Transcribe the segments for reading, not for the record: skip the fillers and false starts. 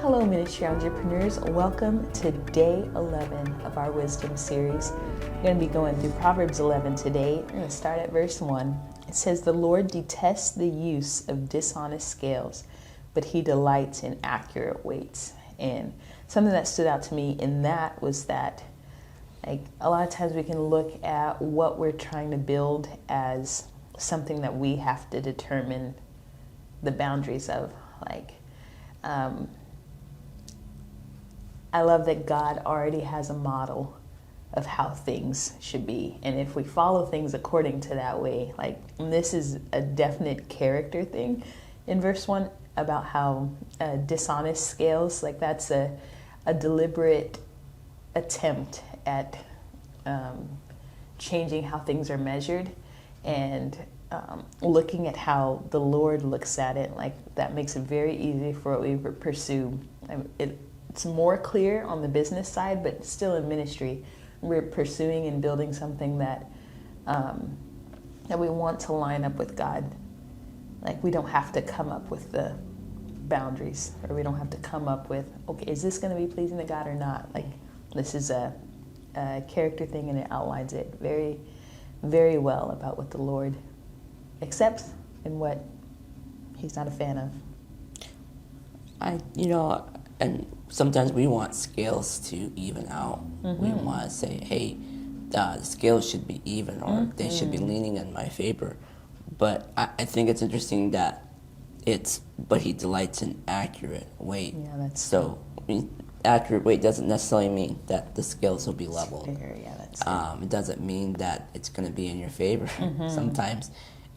Hello, ministry entrepreneurs. Welcome to day 11 of our wisdom series. We're going to be going through Proverbs 11 today. We're going to start at verse 1. It says, "The Lord detests the use of dishonest scales, but he delights in accurate weights." And something that stood out to me in that was that, like, a lot of times we can look at what we're trying to build as something that we have to determine the boundaries of. I love that God already has a model of how things should be. And if we follow things according to that way, this is a definite character thing in verse 1 about how dishonest scales, that's a deliberate attempt at changing how things are measured and looking at how the Lord looks at it. That makes it very easy for what we pursue. It's more clear on the business side, but still in ministry, we're pursuing and building something that we want to line up with God. We don't have to come up with the boundaries, or we don't have to come up with, okay, is this going to be pleasing to God or not? This is a character thing, and it outlines it very, very well about what the Lord accepts and what he's not a fan of. And sometimes we want scales to even out. Mm-hmm. We want to say, hey, the scales should be even, or they should be leaning in my favor. But I think it's interesting that but he delights in accurate weight. Yeah, that's so. Accurate weight doesn't necessarily mean that the scales will be leveled. Fair, yeah, that's it doesn't mean that it's going to be in your favor. Mm-hmm. Sometimes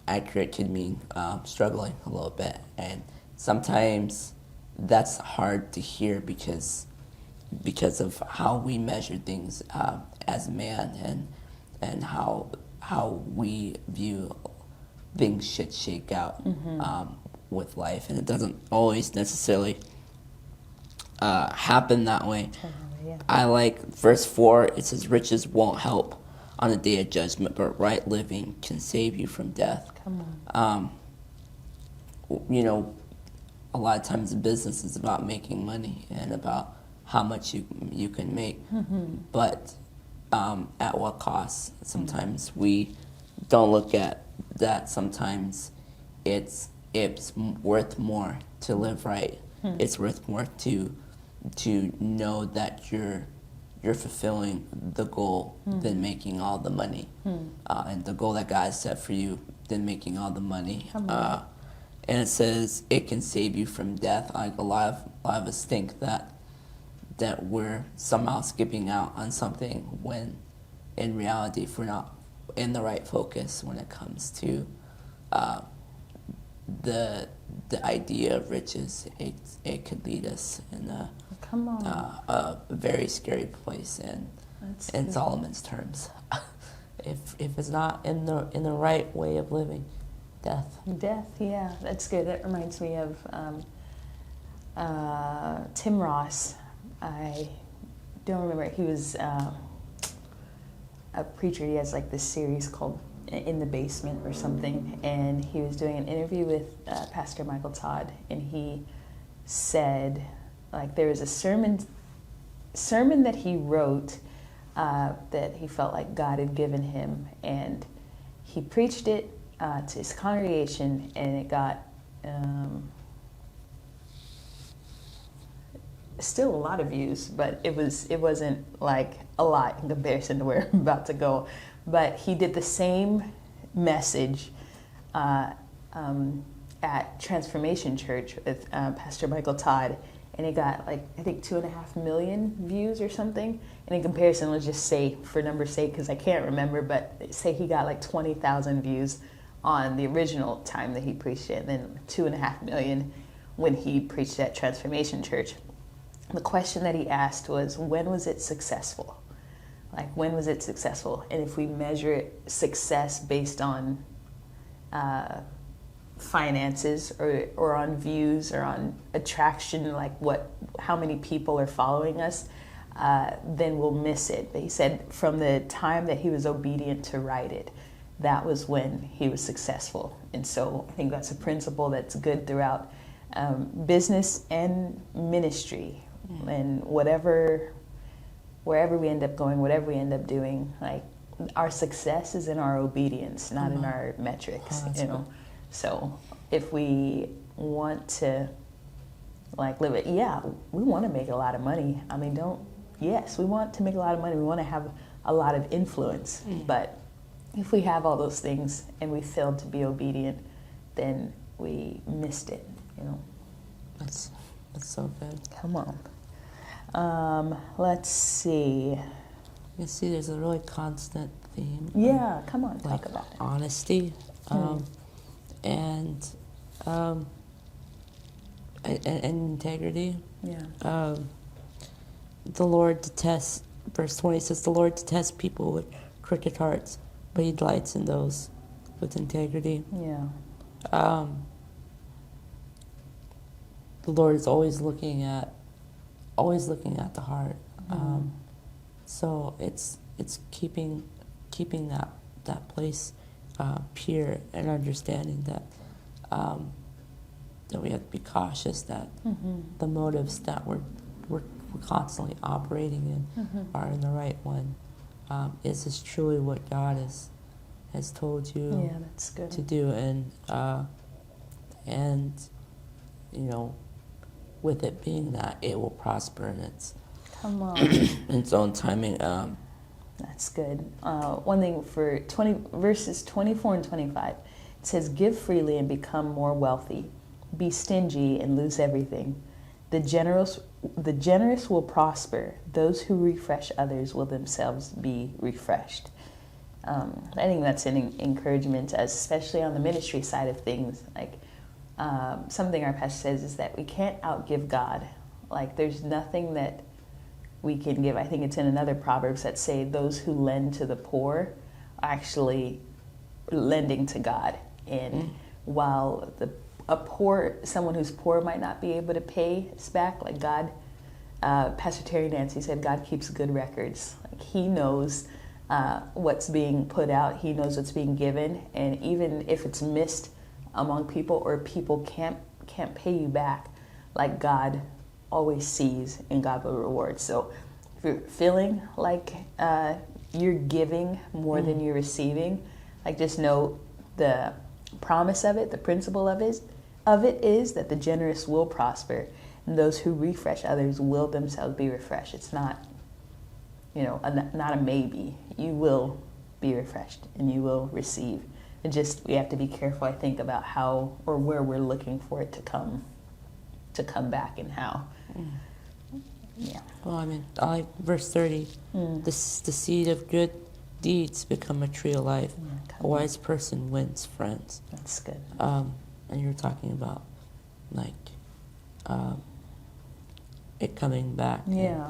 accurate could mean struggling a little bit, and sometimes that's hard to hear because of how we measure things as man, and how we view things should shake out with life, and it doesn't always necessarily happen that way. Yeah. I like verse 4. It says, "Riches won't help on the day of judgment, but right living can save you from death." Come on. A lot of times business is about making money and about how much you can make, but at what cost? Sometimes we don't look at that. Sometimes it's worth more to live right. It's worth more to know that you're fulfilling the goal than making all the money, and the goal that God set for you than making all the money. And it says it can save you from death. A lot of us think that we're somehow skipping out on something, when in reality, if we're not in the right focus when it comes to the idea of riches, it could lead us in a very scary place. And in Solomon's terms, if it's not in the right way of living, death. Yeah, that's good. That reminds me of Tim Ross. I don't remember. He was a preacher. He has this series called In the Basement or something, and he was doing an interview with Pastor Michael Todd, and he said there was a sermon that he wrote that he felt like God had given him, and he preached it to his congregation, and it got still a lot of views, but it wasn't a lot in comparison to where I'm about to go. But he did the same message at Transformation Church with Pastor Michael Todd, and it got I think 2.5 million views or something. And in comparison, let's just say, for number's sake, because I can't remember, but say he got 20,000 views on the original time that he preached it, and then 2.5 million when he preached at Transformation Church. The question that he asked was, when was it successful? When was it successful? And if we measure success based on finances or on views or on attraction, how many people are following us, then we'll miss it. But he said from the time that he was obedient to write it, that was when he was successful. And so I think that's a principle that's good throughout business and ministry, and wherever we end up going, whatever we end up doing, like our success is in our obedience, not in our metrics. So if we want to like live it, we want to make a lot of money. I mean, yes, we want to make a lot of money. We want to have a lot of influence. But if we have all those things and we failed to be obedient, then we missed it. That's so good. Come on. Let's see. You see, there's a really constant theme. Yeah, come on, like talk about it. Honesty, and integrity. Yeah. The Lord detests, verse 20 says, the Lord detests people with crooked hearts, but he delights in those with integrity. Yeah. The Lord is always looking at the heart. So it's keeping that place pure, and understanding that we have to be cautious that the motives that we're constantly operating in are in the right one. Is this truly what God has told you that's good. to do? And with it being that, it will prosper in its own timing. That's good. One thing for verses 24 and 25, it says, "Give freely and become more wealthy. Be stingy and lose everything. The generous will prosper. Those who refresh others will themselves be refreshed." I think that's an encouragement, especially on the ministry side of things. Like something our pastor says is that we can't outgive God. Like there's nothing that we can give. I think it's in another Proverbs that say those who lend to the poor are actually lending to God. And while someone who's poor might not be able to pay us back, like God, Pastor Terry Nancy said, God keeps good records. Like he knows what's being put out. He knows what's being given. And even if it's missed among people or people can't pay you back, like God always sees and God will reward. So if you're feeling like you're giving more than you're receiving, like just know the promise of it, the principle of it is that the generous will prosper, and those who refresh others will themselves be refreshed. It's not, not a maybe. You will be refreshed and you will receive. We have to be careful, I think, about how or where we're looking for it to come back and how. Yeah. Well, I mean, I like verse 30. The seed of good deeds become a tree of life. A wise person wins friends. That's good. And you're talking about like it coming back. Yeah.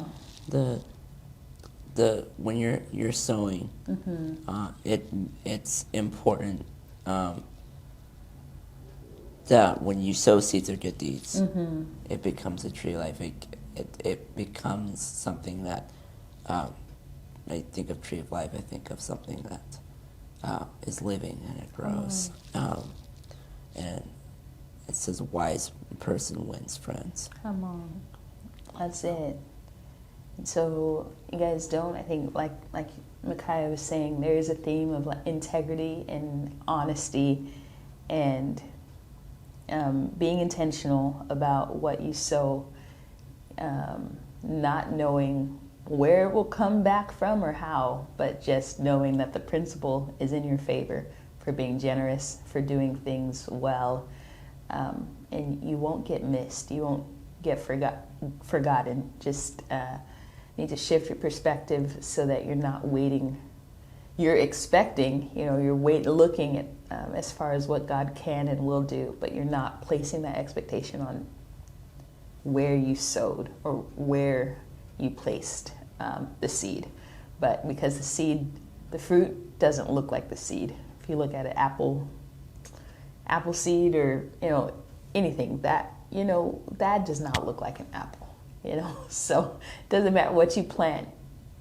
The when you're sowing, it's important that when you sow seeds of good deeds, it becomes a tree of life. It becomes something that I think of tree of life. I think of something that is living and it grows. And it says, "Wise person wins friends." Come on, that's it. So you guys don't. I think like Micaiah was saying, there is a theme of integrity and honesty, and being intentional about what you sow. Not knowing where it will come back from or how, but just knowing that the principle is in your favor for being generous, for doing things well, and you won't get missed. You won't get forgotten. Just need to shift your perspective so that you're not waiting. You're expecting, you're looking at as far as what God can and will do, but you're not placing that expectation on where you sowed or where you placed the seed. But because the fruit doesn't look like the seed. If you look at an apple seed or anything, that does not look like an apple. So it doesn't matter what you plant.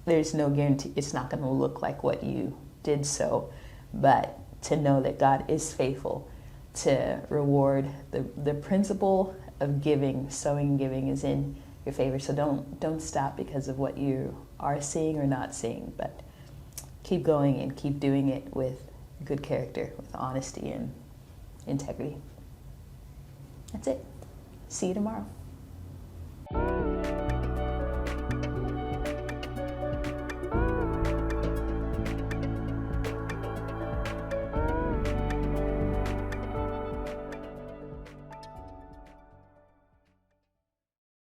There's no guarantee it's not going to look like what you did sow. But to know that God is faithful to reward the principle of giving, sowing and giving is in your favor. So don't stop because of what you are seeing or not seeing, but keep going and keep doing it with good character, with honesty and integrity. That's it. See you tomorrow.